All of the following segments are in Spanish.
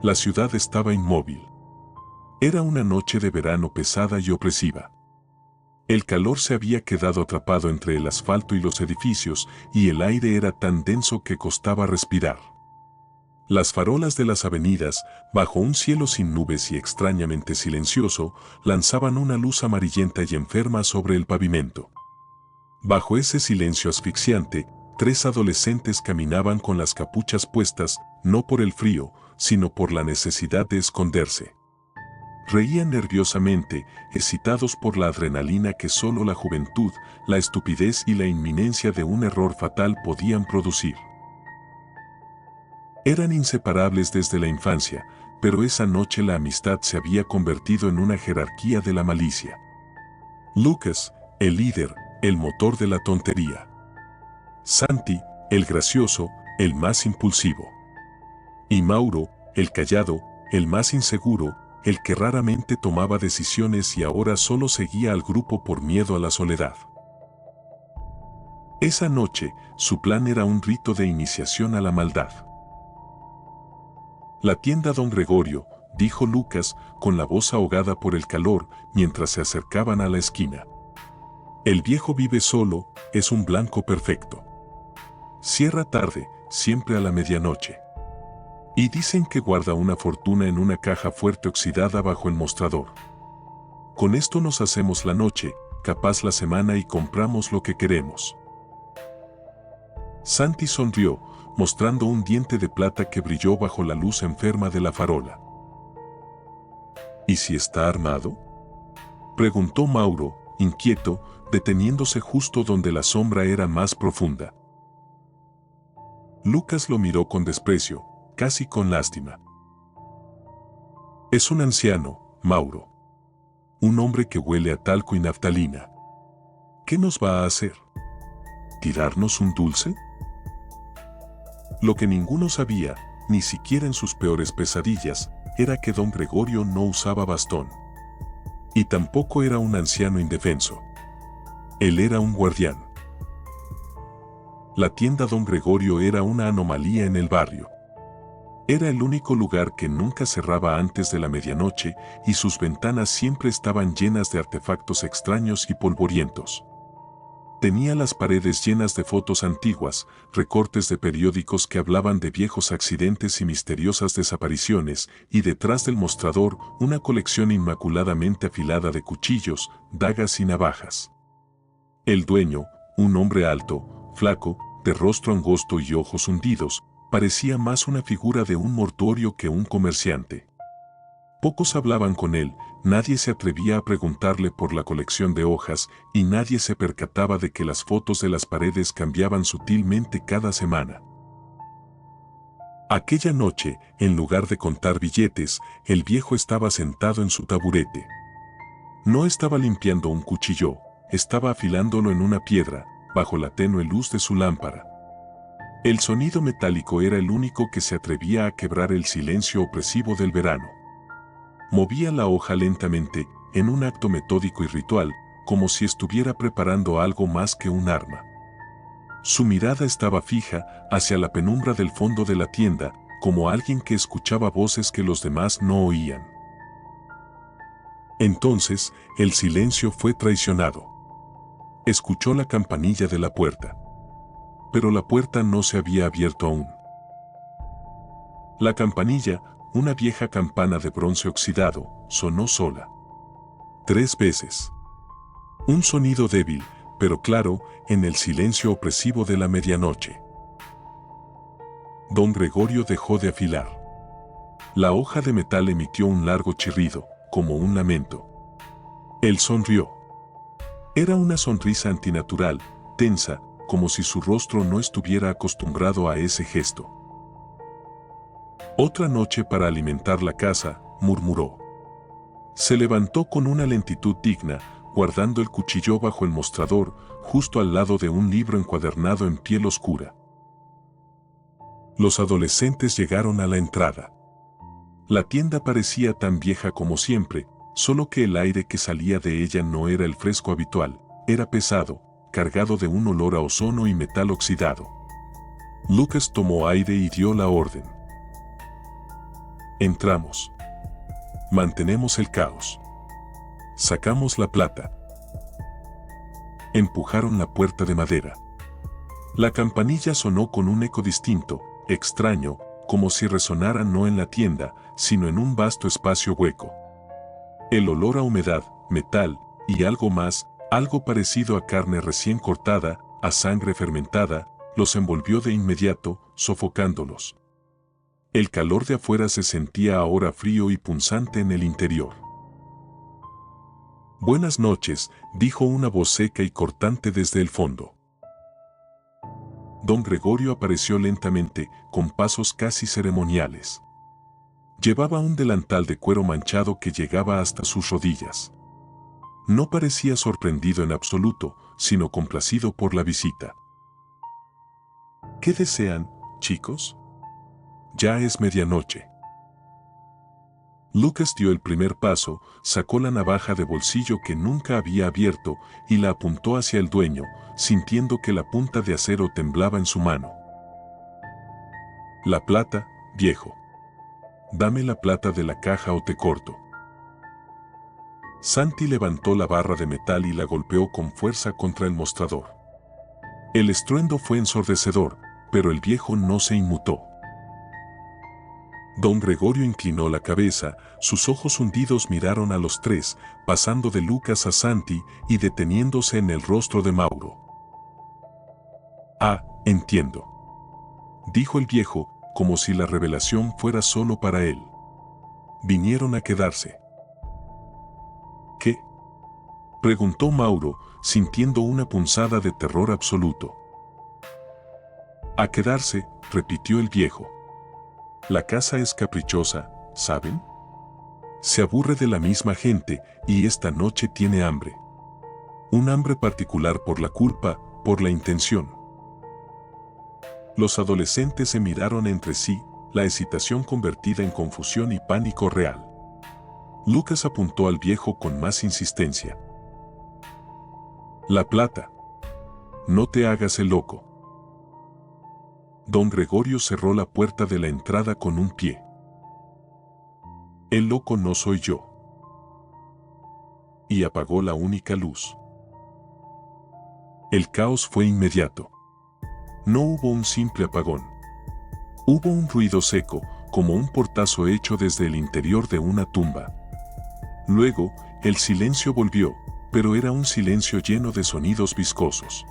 La ciudad estaba inmóvil. Era una noche de verano pesada y opresiva. El calor se había quedado atrapado entre el asfalto y los edificios, y el aire era tan denso que costaba respirar. Las farolas de las avenidas, bajo un cielo sin nubes y extrañamente silencioso, lanzaban una luz amarillenta y enferma sobre el pavimento. Bajo ese silencio asfixiante, 3 adolescentes caminaban con las capuchas puestas, no por el frío, sino por la necesidad de esconderse. Reían nerviosamente, excitados por la adrenalina que solo la juventud, la estupidez y la inminencia de un error fatal podían producir. Eran inseparables desde la infancia, pero esa noche la amistad se había convertido en una jerarquía de la malicia. Lucas, el líder, el motor de la tontería. Santi, el gracioso, el más impulsivo. Y Mauro, el callado, el más inseguro, el que raramente tomaba decisiones y ahora solo seguía al grupo por miedo a la soledad. Esa noche, su plan era un rito de iniciación a la maldad. La tienda Don Gregorio, dijo Lucas, con la voz ahogada por el calor, mientras se acercaban a la esquina. El viejo vive solo, es un blanco perfecto. Cierra tarde, siempre a la medianoche. Y dicen que guarda una fortuna en una caja fuerte oxidada bajo el mostrador. Con esto nos hacemos la noche, capaz la semana y compramos lo que queremos. Santi sonrió, mostrando un diente de plata que brilló bajo la luz enferma de la farola. ¿Y si está armado?, preguntó Mauro, inquieto, deteniéndose justo donde la sombra era más profunda. Lucas lo miró con desprecio, casi con lástima. Es un anciano, Mauro. Un hombre que huele a talco y naftalina. ¿Qué nos va a hacer? ¿Tirarnos un dulce? Lo que ninguno sabía, ni siquiera en sus peores pesadillas, era que don Gregorio no usaba bastón. Y tampoco era un anciano indefenso. Él era un guardián. La tienda Don Gregorio era una anomalía en el barrio. Era el único lugar que nunca cerraba antes de la medianoche y sus ventanas siempre estaban llenas de artefactos extraños y polvorientos. Tenía las paredes llenas de fotos antiguas, recortes de periódicos que hablaban de viejos accidentes y misteriosas desapariciones, y detrás del mostrador una colección inmaculadamente afilada de cuchillos, dagas y navajas. El dueño, un hombre alto, flaco, de rostro angosto y ojos hundidos, parecía más una figura de un mortuorio que un comerciante. Pocos hablaban con él, nadie se atrevía a preguntarle por la colección de hojas y nadie se percataba de que las fotos de las paredes cambiaban sutilmente cada semana. Aquella noche, en lugar de contar billetes, el viejo estaba sentado en su taburete. No estaba limpiando un cuchillo, estaba afilándolo en una piedra, bajo la tenue luz de su lámpara. El sonido metálico era el único que se atrevía a quebrar el silencio opresivo del verano. Movía la hoja lentamente, en un acto metódico y ritual, como si estuviera preparando algo más que un arma. Su mirada estaba fija hacia la penumbra del fondo de la tienda, como alguien que escuchaba voces que los demás no oían. Entonces, el silencio fue traicionado. Escuchó la campanilla de la puerta. Pero la puerta no se había abierto aún. La campanilla, una vieja campana de bronce oxidado, sonó sola. 3 veces. Un sonido débil, pero claro, en el silencio opresivo de la medianoche. Don Gregorio dejó de afilar. La hoja de metal emitió un largo chirrido, como un lamento. Él sonrió. Era una sonrisa antinatural, tensa, como si su rostro no estuviera acostumbrado a ese gesto. Otra noche para alimentar la casa, murmuró. Se levantó con una lentitud digna, guardando el cuchillo bajo el mostrador, justo al lado de un libro encuadernado en piel oscura. Los adolescentes llegaron a la entrada. La tienda parecía tan vieja como siempre, solo que el aire que salía de ella no era el fresco habitual, era pesado, cargado de un olor a ozono y metal oxidado. Lucas tomó aire y dio la orden. Entramos. Mantenemos el caos. Sacamos la plata. Empujaron la puerta de madera. La campanilla sonó con un eco distinto, extraño, como si resonara no en la tienda, sino en un vasto espacio hueco. El olor a humedad, metal y algo más, algo parecido a carne recién cortada, a sangre fermentada, los envolvió de inmediato, sofocándolos. El calor de afuera se sentía ahora frío y punzante en el interior. «Buenas noches», dijo una voz seca y cortante desde el fondo. Don Gregorio apareció lentamente, con pasos casi ceremoniales. Llevaba un delantal de cuero manchado que llegaba hasta sus rodillas. No parecía sorprendido en absoluto, sino complacido por la visita. «¿Qué desean, chicos? Ya es medianoche». Lucas dio el primer paso, sacó la navaja de bolsillo que nunca había abierto y la apuntó hacia el dueño, sintiendo que la punta de acero temblaba en su mano. «La plata, viejo. Dame la plata de la caja o te corto». Santi levantó la barra de metal y la golpeó con fuerza contra el mostrador. El estruendo fue ensordecedor, pero el viejo no se inmutó. Don Gregorio inclinó la cabeza, sus ojos hundidos miraron a los tres, pasando de Lucas a Santi y deteniéndose en el rostro de Mauro. «Ah, entiendo», dijo el viejo, como si la revelación fuera solo para él. «Vinieron a quedarse». «¿Qué?», preguntó Mauro, sintiendo una punzada de terror absoluto. «A quedarse», repitió el viejo. «La casa es caprichosa, ¿saben? Se aburre de la misma gente y esta noche tiene hambre. Un hambre particular por la culpa, por la intención». Los adolescentes se miraron entre sí, la excitación convertida en confusión y pánico real. Lucas apuntó al viejo con más insistencia. «La plata. No te hagas el loco». Don Gregorio cerró la puerta de la entrada con un pie. «El loco no soy yo». Y apagó la única luz. El caos fue inmediato. No hubo un simple apagón. Hubo un ruido seco, como un portazo hecho desde el interior de una tumba. Luego, el silencio volvió, pero era un silencio lleno de sonidos viscosos.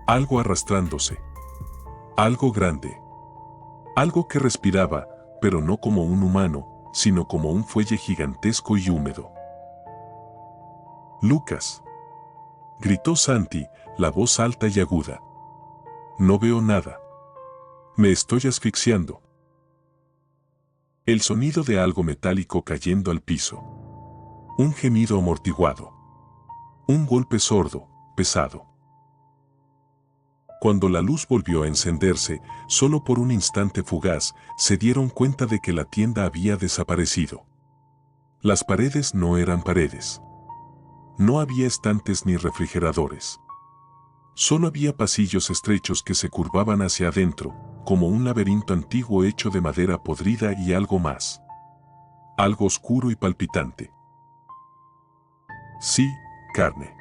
Algo arrastrándose. Algo grande. Algo que respiraba, pero no como un humano, sino como un fuelle gigantesco y húmedo. «Lucas», gritó Santi, la voz alta y aguda. «No veo nada. Me estoy asfixiando». El sonido de algo metálico cayendo al piso. Un gemido amortiguado. Un golpe sordo, pesado. Cuando la luz volvió a encenderse, solo por un instante fugaz, se dieron cuenta de que la tienda había desaparecido. Las paredes no eran paredes. No había estantes ni refrigeradores. Solo había pasillos estrechos que se curvaban hacia adentro, como un laberinto antiguo hecho de madera podrida y algo más. Algo oscuro y palpitante. Sí, carne.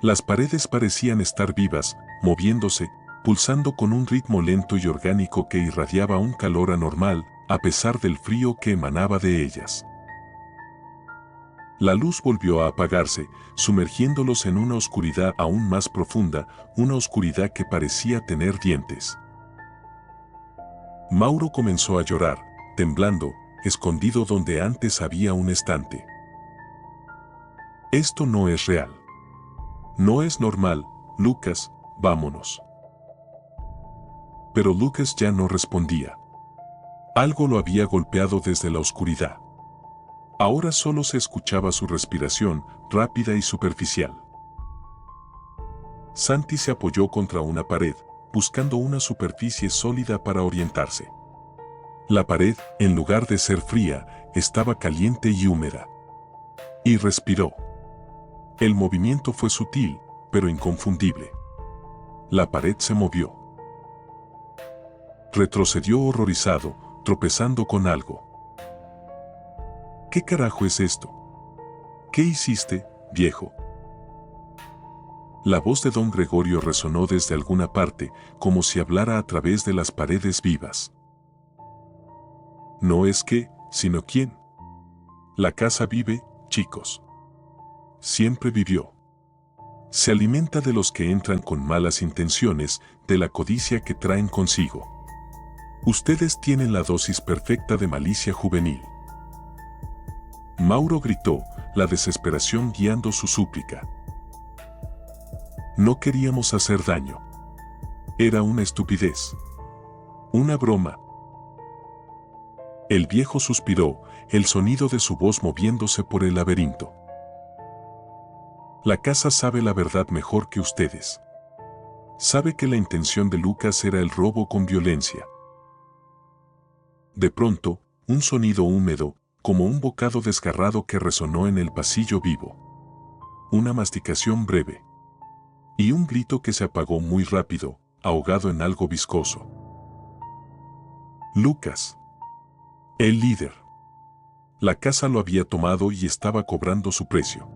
Las paredes parecían estar vivas, moviéndose, pulsando con un ritmo lento y orgánico que irradiaba un calor anormal, a pesar del frío que emanaba de ellas. La luz volvió a apagarse, sumergiéndolos en una oscuridad aún más profunda, una oscuridad que parecía tener dientes. Mauro comenzó a llorar, temblando, escondido donde antes había un estante. «Esto no es real. No es normal, Lucas, vámonos». Pero Lucas ya no respondía. Algo lo había golpeado desde la oscuridad. Ahora solo se escuchaba su respiración, rápida y superficial. Santi se apoyó contra una pared, buscando una superficie sólida para orientarse. La pared, en lugar de ser fría, estaba caliente y húmeda. Y respiró. El movimiento fue sutil, pero inconfundible. La pared se movió. Retrocedió horrorizado, tropezando con algo. ¿Qué carajo es esto? ¿Qué hiciste, viejo? La voz de don Gregorio resonó desde alguna parte, como si hablara a través de las paredes vivas. No es qué, sino quién. La casa vive, chicos. Siempre vivió. Se alimenta de los que entran con malas intenciones, de la codicia que traen consigo. Ustedes tienen la dosis perfecta de malicia juvenil. Mauro gritó, la desesperación guiando su súplica. No queríamos hacer daño. Era una estupidez. Una broma. El viejo suspiró, el sonido de su voz moviéndose por el laberinto. La casa sabe la verdad mejor que ustedes. Sabe que la intención de Lucas era el robo con violencia. De pronto, un sonido húmedo, como un bocado desgarrado que resonó en el pasillo vivo. Una masticación breve. Y un grito que se apagó muy rápido, ahogado en algo viscoso. Lucas. El líder. La casa lo había tomado y estaba cobrando su precio.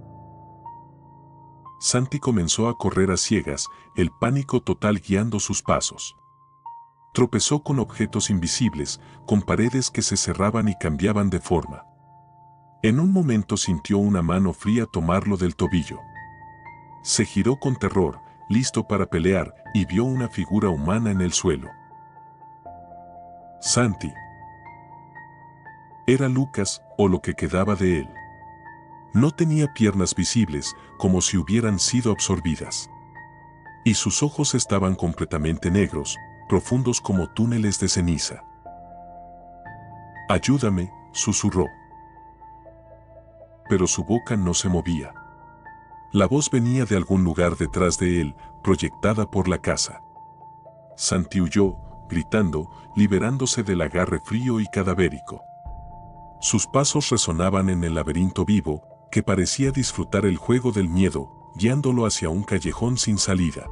Santi comenzó a correr a ciegas, el pánico total guiando sus pasos. Tropezó con objetos invisibles, con paredes que se cerraban y cambiaban de forma. En un momento sintió una mano fría tomarlo del tobillo. Se giró con terror, listo para pelear, y vio una figura humana en el suelo. Santi. Era Lucas, o lo que quedaba de él. No tenía piernas visibles, como si hubieran sido absorbidas. Y sus ojos estaban completamente negros, profundos como túneles de ceniza. «Ayúdame», susurró. Pero su boca no se movía. La voz venía de algún lugar detrás de él, proyectada por la casa. Santi huyó, gritando, liberándose del agarre frío y cadavérico. Sus pasos resonaban en el laberinto vivo, que parecía disfrutar el juego del miedo, guiándolo hacia un callejón sin salida.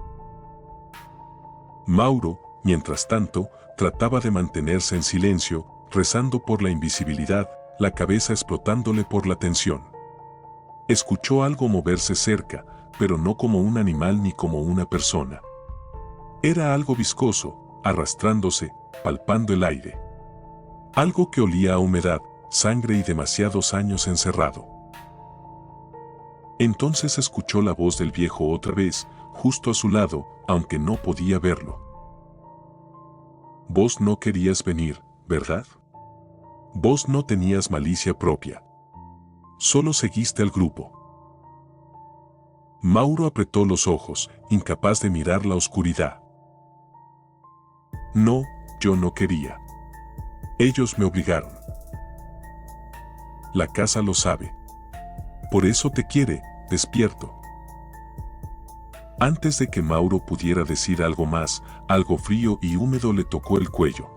Mauro, mientras tanto, trataba de mantenerse en silencio, rezando por la invisibilidad, la cabeza explotándole por la tensión. Escuchó algo moverse cerca, pero no como un animal ni como una persona. Era algo viscoso, arrastrándose, palpando el aire. Algo que olía a humedad, sangre y demasiados años encerrado. Entonces escuchó la voz del viejo otra vez, justo a su lado, aunque no podía verlo. Vos no querías venir, ¿verdad? Vos no tenías malicia propia. Solo seguiste al grupo. Mauro apretó los ojos, incapaz de mirar la oscuridad. No, yo no quería. Ellos me obligaron. La casa lo sabe. Por eso te quiere, despierto. Antes de que Mauro pudiera decir algo más, algo frío y húmedo le tocó el cuello.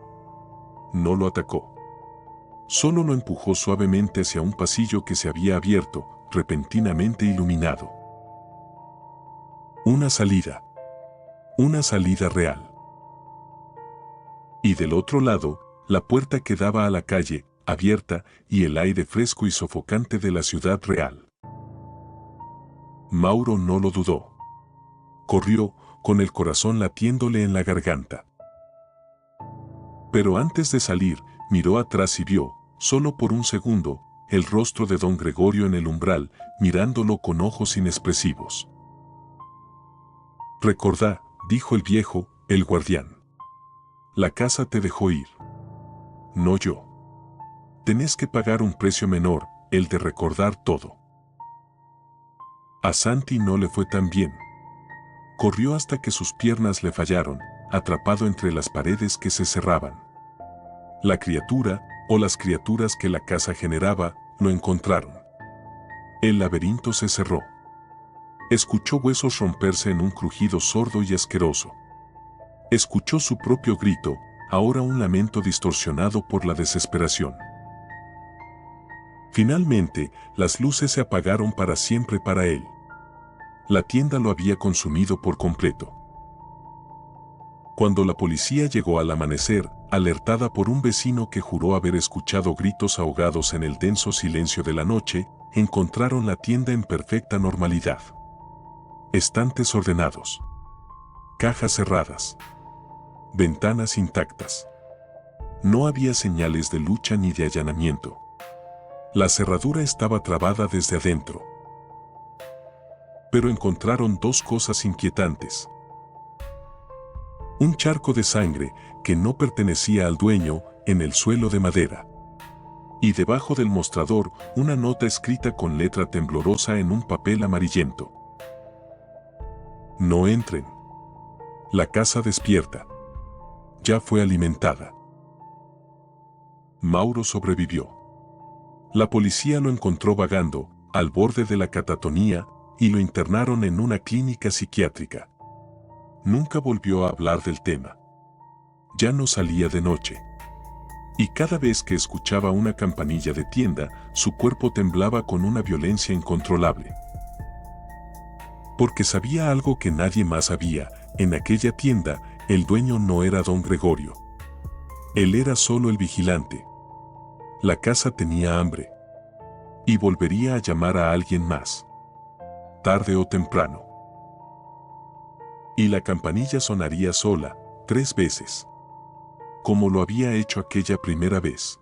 No lo atacó. Solo lo empujó suavemente hacia un pasillo que se había abierto, repentinamente iluminado. Una salida. Una salida real. Y del otro lado, la puerta que daba a la calle, abierta, y el aire fresco y sofocante de la ciudad real. Mauro no lo dudó. Corrió, con el corazón latiéndole en la garganta. Pero antes de salir, miró atrás y vio, solo por un segundo, el rostro de don Gregorio en el umbral, mirándolo con ojos inexpresivos. «Recordá», dijo el viejo, el guardián. «La casa te dejó ir. No yo. Tenés que pagar un precio menor, el de recordar todo». A Santi no le fue tan bien. Corrió hasta que sus piernas le fallaron, atrapado entre las paredes que se cerraban. La criatura, o las criaturas que la casa generaba, lo encontraron. El laberinto se cerró. Escuchó huesos romperse en un crujido sordo y asqueroso. Escuchó su propio grito, ahora un lamento distorsionado por la desesperación. Finalmente, las luces se apagaron para siempre para él. La tienda lo había consumido por completo. Cuando la policía llegó al amanecer, alertada por un vecino que juró haber escuchado gritos ahogados en el denso silencio de la noche, encontraron la tienda en perfecta normalidad. Estantes ordenados. Cajas cerradas. Ventanas intactas. No había señales de lucha ni de allanamiento. La cerradura estaba trabada desde adentro. Pero encontraron dos cosas inquietantes. Un charco de sangre, que no pertenecía al dueño, en el suelo de madera. Y debajo del mostrador, una nota escrita con letra temblorosa en un papel amarillento. No entren. La casa despierta. Ya fue alimentada. Mauro sobrevivió. La policía lo encontró vagando, al borde de la catatonía, y lo internaron en una clínica psiquiátrica. Nunca volvió a hablar del tema. Ya no salía de noche. Y cada vez que escuchaba una campanilla de tienda, su cuerpo temblaba con una violencia incontrolable. Porque sabía algo que nadie más sabía: en aquella tienda, el dueño no era don Gregorio. Él era solo el vigilante. La casa tenía hambre. Y volvería a llamar a alguien más. Tarde o temprano. Y la campanilla sonaría sola, 3 veces. Como lo había hecho aquella primera vez.